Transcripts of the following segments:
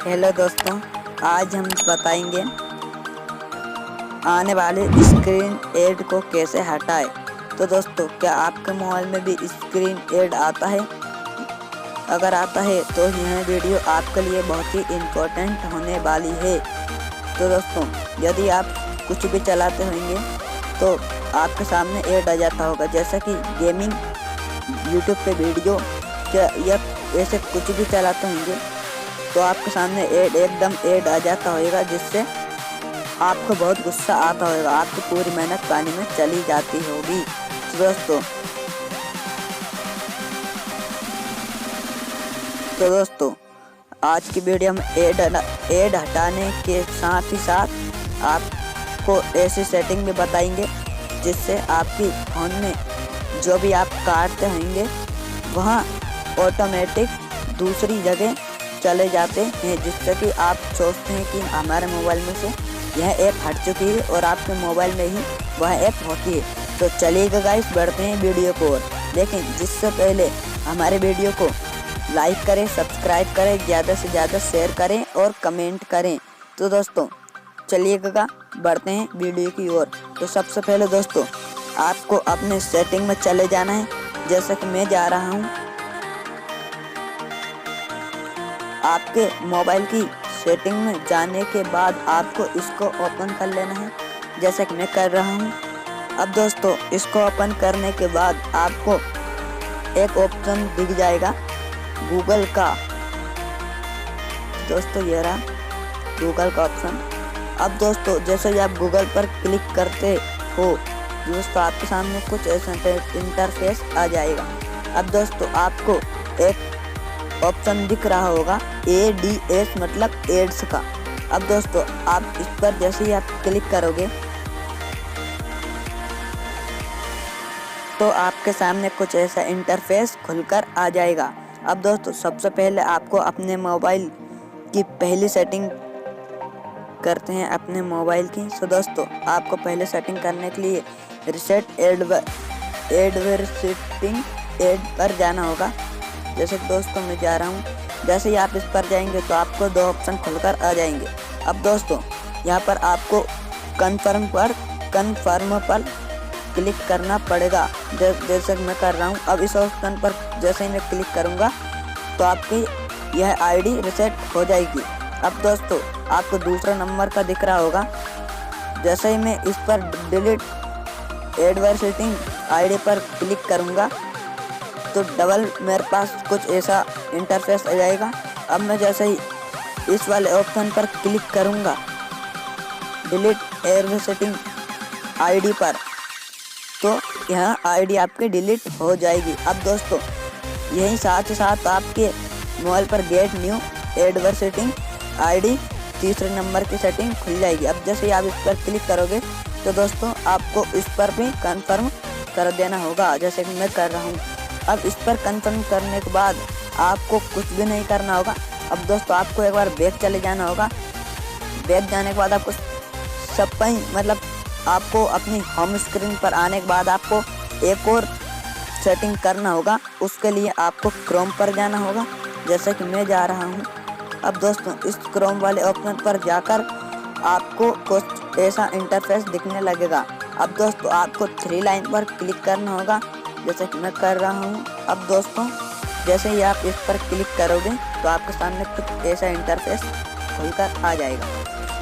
Hello दोस्तों, आज हम बताएंगे आने वाले स्क्रीन एड को कैसे हटाएं। तो दोस्तों, क्या आपके मोबाइल में भी स्क्रीन एड आता है? अगर आता है तो यह वीडियो आपके लिए बहुत ही इम्पोर्टेंट होने वाली है। तो दोस्तों, यदि आप कुछ भी चलाते होंगे तो आपके सामने एड आ जाता होगा, जैसा कि गेमिंग, यूट्यूब पे वीडियो या ऐसे कुछ भी चलाते होंगे तो आपके सामने एकदम एड आ जाता होगा, जिससे आपको बहुत गुस्सा आता होगा, आपकी पूरी मेहनत पानी में चली जाती होगी। तो दोस्तों आज की वीडियो में एड हटाने के साथ ही साथ आपको ऐसी सेटिंग भी बताएंगे जिससे आपकी फ़ोन में जो भी आप काटते होंगे वहाँ ऑटोमेटिक दूसरी जगह चले जाते हैं, जिससे कि आप सोचते हैं कि हमारे मोबाइल में से यह ऐप हट चुकी है और आपके मोबाइल में ही वह ऐप होती है। तो चलिएगा गाइस, बढ़ते हैं वीडियो को। लेकिन जिससे पहले हमारे वीडियो को लाइक करें, सब्सक्राइब करें, ज़्यादा से ज़्यादा शेयर करें और कमेंट करें। तो दोस्तों चलिएगा बढ़ते हैं वीडियो की ओर। तो सबसे पहले दोस्तों आपको अपने सेटिंग में चले जाना है, जैसा कि मैं जा रहा हूँ। आपके मोबाइल की सेटिंग में जाने के बाद आपको इसको ओपन कर लेना है, जैसा कि मैं कर रहा हूँ। अब दोस्तों इसको ओपन करने के बाद आपको एक ऑप्शन दिख जाएगा गूगल का। दोस्तों ये रहा गूगल का ऑप्शन। अब दोस्तों जैसे ही आप गूगल पर क्लिक करते हो दोस्तों आपके सामने कुछ ऐसा इंटरफेस आ जाएगा। अब दोस्तों आपको एक ऑप्शन दिख रहा होगा ADS, मतलब एड्स का। अब दोस्तों आप इस पर जैसे ही आप क्लिक करोगे तो आपके सामने कुछ ऐसा इंटरफेस खुलकर आ जाएगा। अब दोस्तों सबसे पहले आपको अपने मोबाइल की पहली सेटिंग करते हैं अपने मोबाइल की। सो दोस्तों आपको पहले सेटिंग करने के लिए रिसेट एडवर्टाइजिंग एड पर जाना होगा, जैसे कि मैं जा रहा हूँ। जैसे ही आप इस पर जाएंगे तो आपको दो ऑप्शन खुलकर आ जाएंगे। अब दोस्तों यहाँ पर आपको कन्फर्म पर क्लिक करना पड़ेगा, जैसे मैं कर रहा हूँ। अब इस ऑप्शन पर जैसे ही मैं क्लिक करूँगा तो आपकी यह आईडी रिसेट हो जाएगी। अब दोस्तों आपको दूसरा नंबर का दिख रहा होगा, जैसे ही मैं इस पर डिलीट एडवर्टाइजिंग आईडी पर क्लिक करूँगा तो डबल मेरे पास कुछ ऐसा इंटरफेस आ जाएगा। अब मैं जैसे ही इस वाले ऑप्शन पर क्लिक करूँगा डिलीट एडवर्टाइजिंग आईडी पर, तो यहाँ आईडी आपकी डिलीट हो जाएगी। अब दोस्तों यही साथ ही साथ आपके मोबाइल पर गेट न्यू एडवर्टाइजिंग आईडी तीसरे नंबर की सेटिंग खुल जाएगी। अब जैसे ही आप इस पर क्लिक करोगे तो दोस्तों आपको इस पर भी कंफर्म कर देना होगा, जैसे कि मैं कर रहा हूँ। अब इस पर कंफर्म करने के बाद आपको कुछ भी नहीं करना होगा। अब दोस्तों आपको एक बार बैक चले जाना होगा। बैक जाने के बाद आपको मतलब आपको अपनी होम स्क्रीन पर आने के बाद आपको एक और सेटिंग करना होगा। उसके लिए आपको क्रोम पर जाना होगा, जैसे कि मैं जा रहा हूँ। अब दोस्तों इस क्रोम वाले ऑप्शन पर जाकर आपको कुछ ऐसा इंटरफेस दिखने लगेगा। अब दोस्तों आपको 3 लाइन पर क्लिक करना होगा, जैसे कि मैं कर रहा हूँ। अब दोस्तों जैसे ही आप इस पर क्लिक करोगे तो आपके सामने कुछ ऐसा इंटरफेस खुलकर आ जाएगा।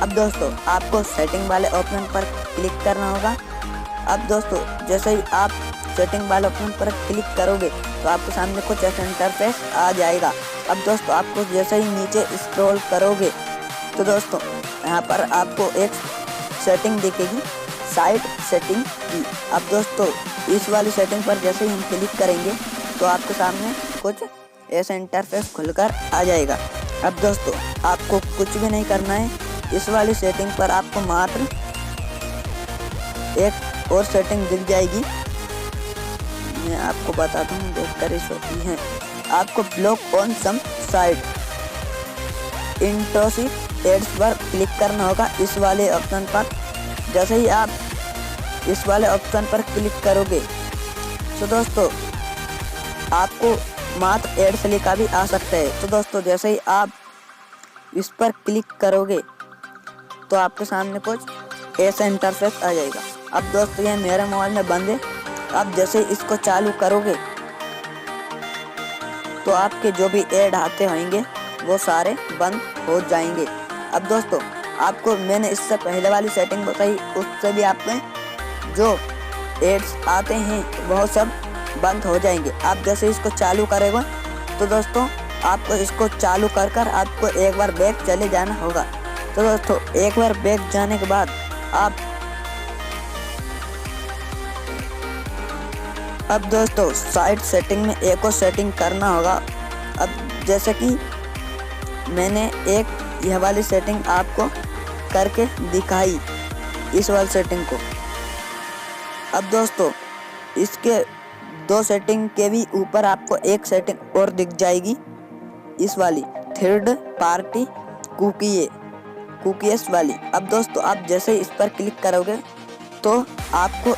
अब दोस्तों आपको सेटिंग वाले ऑप्शन पर क्लिक करना होगा। अब दोस्तों जैसे ही आप सेटिंग वाले ऑप्शन पर क्लिक करोगे तो आपके सामने कुछ ऐसा इंटरफेस आ जाएगा। अब दोस्तों आपको जैसे ही नीचे स्क्रॉल करोगे तो दोस्तों यहाँ पर आपको एक सेटिंग दिखेगी साइड सेटिंग की। अब दोस्तों इस वाली सेटिंग पर जैसे ही हम क्लिक करेंगे तो आपके सामने कुछ ऐसा इंटरफेस खुलकर आ जाएगा। अब दोस्तों आपको कुछ भी नहीं करना है, इस वाली सेटिंग पर आपको मात्र एक और सेटिंग दिख जाएगी। मैं आपको बताता हूँ, देखकर इस होती है। आपको block on some side intrusive ads पर क्लिक करना होगा इस वाले ऑप्शन पर। जैसे ही आप इस वाले ऑप्शन पर क्लिक करोगे तो दोस्तों आपको मात्र एड से लिखा भी आ सकता है। तो दोस्तों जैसे ही आप इस पर क्लिक करोगे तो आपके सामने कुछ ऐसा इंटरफेस आ जाएगा। अब दोस्तों ये मेरे मोबाइल में बंद है। अब जैसे इसको चालू करोगे तो आपके जो भी ऐड आते होंगे वो सारे बंद हो जाएंगे। अब दोस्तों आपको मैंने इससे पहले वाली सेटिंग बताई, उससे भी आपके जो एड्स आते हैं वो सब बंद हो जाएंगे। आप जैसे इसको चालू करेंगे तो दोस्तों आपको इसको चालू कर आपको एक बार बैक चले जाना होगा। तो दोस्तों एक बार बैक जाने के बाद अब दोस्तों साइड सेटिंग में एक और सेटिंग करना होगा। अब जैसे कि मैंने एक यह वाली सेटिंग आपको करके दिखाई, इस वाली सेटिंग को। अब दोस्तों इसके 2 सेटिंग के भी ऊपर आपको एक सेटिंग और दिख जाएगी, इस वाली थर्ड पार्टी कुकीज वाली। अब दोस्तों आप जैसे इस पर क्लिक करोगे तो आपको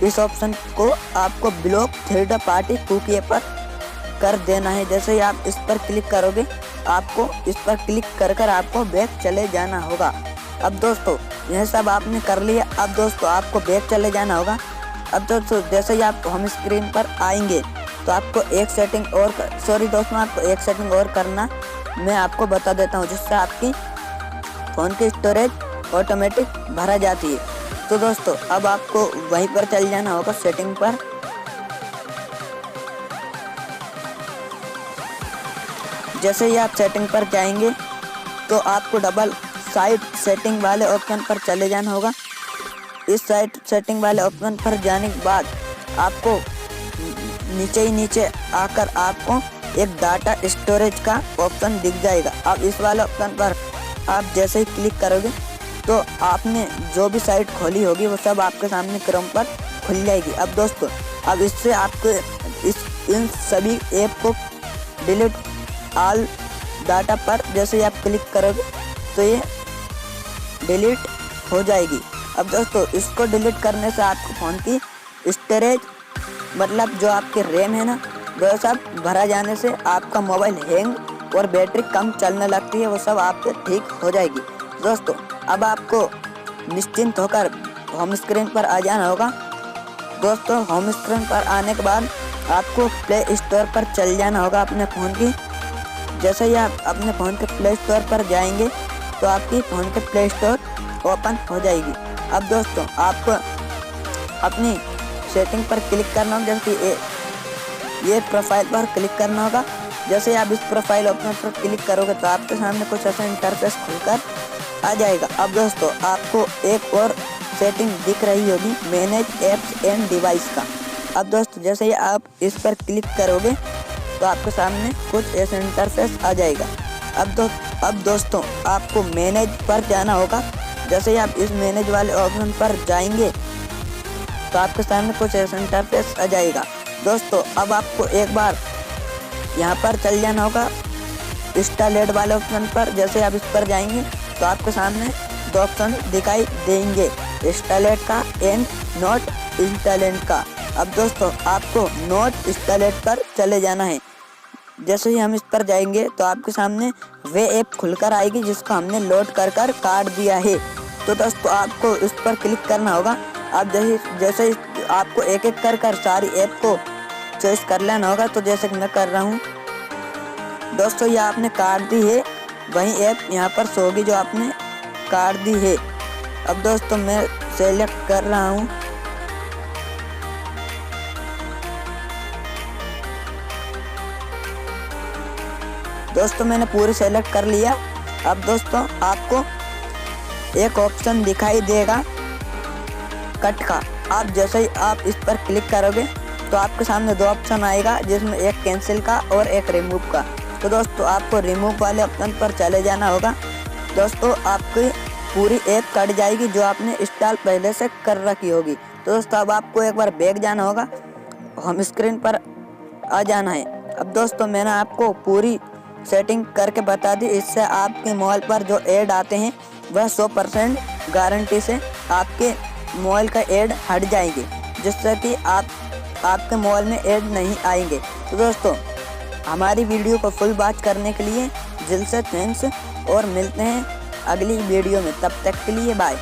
इस ऑप्शन को आपको ब्लॉक थर्ड पार्टी कुकी पर कर देना है। जैसे ही आप इस पर क्लिक करोगे आपको इस पर क्लिक कर आपको बैक चले जाना होगा। अब दोस्तों यह सब आपने कर लिया। अब दोस्तों आपको बैक चले जाना होगा। अब दोस्तों जैसे ही आप होम स्क्रीन पर आएंगे तो आपको एक सेटिंग और आपको एक सेटिंग और करना मैं आपको बता देता हूँ, जिससे आपकी फ़ोन की स्टोरेज ऑटोमेटिक भरा जाती है। तो दोस्तों अब आपको वहीं पर चल जाना होगा सेटिंग पर। जैसे ही आप सेटिंग पर जाएंगे तो आपको डबल साइड सेटिंग वाले ऑप्शन पर चले जाना होगा। इस साइड सेटिंग वाले ऑप्शन पर जाने के बाद आपको नीचे आकर आपको एक डाटा स्टोरेज का ऑप्शन दिख जाएगा। अब इस वाले ऑप्शन पर आप जैसे ही क्लिक करोगे तो आपने जो भी साइट खोली होगी वो सब आपके सामने क्रोम पर खुल जाएगी। अब दोस्तों अब इससे आपको इन सभी ऐप को डिलीट ऑल डाटा पर जैसे ही आप क्लिक करोगे तो ये डिलीट हो जाएगी। अब दोस्तों इसको डिलीट करने से आपको फ़ोन की स्टोरेज मतलब जो आपके रैम है ना वो सब भरा जाने से आपका मोबाइल हैंग और बैटरी कम चलने लगती है, वो सब आपके ठीक हो जाएगी। दोस्तों अब आपको निश्चिंत होकर होम स्क्रीन पर आ जाना होगा। दोस्तों होम स्क्रीन पर आने के बाद आपको प्ले स्टोर पर चल जाना होगा अपने फ़ोन की। जैसे ही आप अपने फ़ोन के प्ले स्टोर पर जाएंगे तो आपकी फ़ोन के प्ले स्टोर ओपन हो जाएगी। अब दोस्तों आपको अपनी सेटिंग पर क्लिक करना होगा, जैसे कि ये प्रोफाइल पर क्लिक करना होगा। जैसे ही आप इस प्रोफाइल ऑप्शन पर क्लिक करोगे तो आपके सामने कुछ ऐसा इंटरफेस खुलकर आ जाएगा। अब दोस्तों आपको एक और सेटिंग दिख रही होगी मैनेज एप्स एंड डिवाइस का। अब दोस्तों जैसे ही आप इस पर क्लिक करोगे तो आपके सामने कुछ ऐसा इंटरफेस आ जाएगा। अब दोस्तों आपको मैनेज पर जाना होगा। जैसे ही आप इस मैनेज वाले ऑप्शन पर जाएंगे तो आपके सामने कुछ ऐसा इंटरफेस आ जाएगा। दोस्तों अब आपको एक बार यहाँ पर चल जाना होगा इंस्टॉलेड वाले ऑप्शन पर। जैसे आप इस पर जाएंगे तो आपके सामने 2 ऑप्शन दिखाई देंगे, इंस्टॉलेड का एंड नॉट इंस्टॉलेड का। अब दोस्तों आपको नॉट इंस्टॉलेड पर चले जाना है। जैसे ही हम इस पर जाएंगे तो आपके सामने वे ऐप खुलकर आएगी जिसको हमने लोड कर काट दिया है। तो दोस्तों आपको इस पर क्लिक करना होगा। आप जैसे आपको एक एक कर सारी ऐप को चॉइस कर लेना होगा। तो जैसे कि मैं कर रहा हूँ दोस्तों, ये आपने काट दी है, वही ऐप यहाँ पर शो होगी जो आपने काट दी है। अब दोस्तों मैं सेलेक्ट कर रहा हूँ। दोस्तों मैंने पूरी सेलेक्ट कर लिया। अब दोस्तों आपको एक ऑप्शन दिखाई देगा कट का। आप जैसे ही आप इस पर क्लिक करोगे तो आपके सामने 2 ऑप्शन आएगा, जिसमें एक कैंसिल का और एक रिमूव का। तो दोस्तों आपको रिमूव वाले ऑप्शन पर चले जाना होगा। दोस्तों आपकी पूरी ऐप कट जाएगी जो आपने इंस्टॉल पहले से कर रखी होगी। तो दोस्तों अब आपको एक बार बैक जाना होगा, होम स्क्रीन पर आ जाना है। अब दोस्तों मैंने आपको पूरी सेटिंग करके बता दी। इससे आपके मोबाइल पर जो ऐड आते हैं वह 100% गारंटी से आपके मोबाइल का ऐड हट जाएंगे, जिससे कि आपके मोबाइल में ऐड नहीं आएंगे। तो दोस्तों हमारी वीडियो को फुल वॉच करने के लिए दिल से थैंक्स और मिलते हैं अगली वीडियो में। तब तक के लिए बाय।